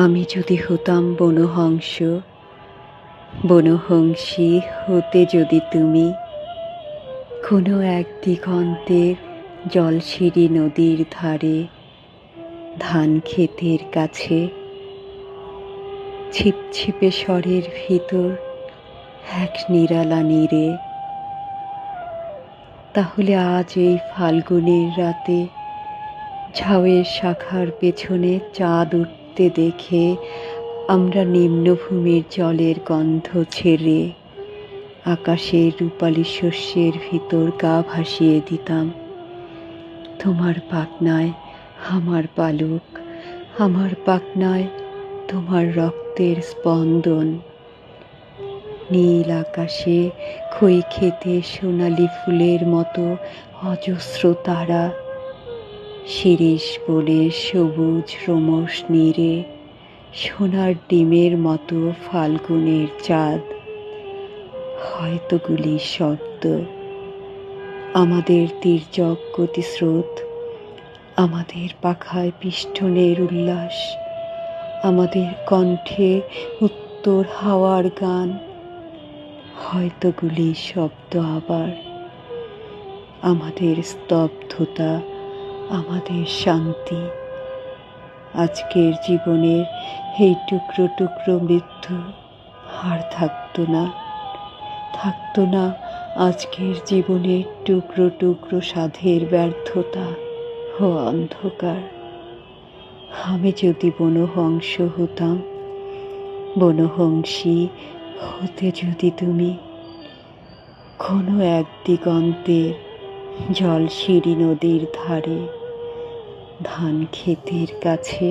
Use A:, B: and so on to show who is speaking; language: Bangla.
A: আমি যদি হতাম বনহংস, বনহংসী হতে যদি তুমি কোনো এক দিগন্তের জলশিরি নদীর ধারে, ধান ক্ষেতের কাছে, ছিপছিপে স্বরের ভিতর এক নিরালা নীরে, তাহলে আজ এই ফাল্গুনের রাতে ঝাউয়ের শাখার পেছনে চাঁদ উঠতে দেখে আমরা নিম্নভূমির জলের গন্ধ ছেড়ে আকাশের রূপালি শস্যের ভিতর গা ভাসিয়ে দিতাম। তোমার পাখনায় আমার পালক, আমার পাখনায় তোমার রক্তের স্পন্দন। নীল আকাশে খই খেতে সোনালি ফুলের মতো অজস্র তারা, শিরীষ বলে সবুজ রোমস নীরে সোনার ডিমের মতো ফাল্গুনের চাঁদ। হয়তো গুলির শব্দ, আমাদের তির্যক গতিস্রোত, আমাদের পাখায় পিষ্টনের উল্লাস, আমাদের কণ্ঠে উত্তর হাওয়ার গান। হয়তো গুলির শব্দ আবার, আমাদের স্তব্ধতা, আমাদের শান্তি। আজকের জীবনের এই টুকরো টুকরো মৃত্যু আর থাকতো না, থাকতো না আজকের জীবনের টুকরো টুকরো সাধের ব্যর্থতা ও অন্ধকার। আমি যদি বনহংস হতাম, বনহংসী হতে যদি তুমি কোনো এক দিগন্তে জলশিরি নদীর ধারে, ধান ক্ষেতের কাছে,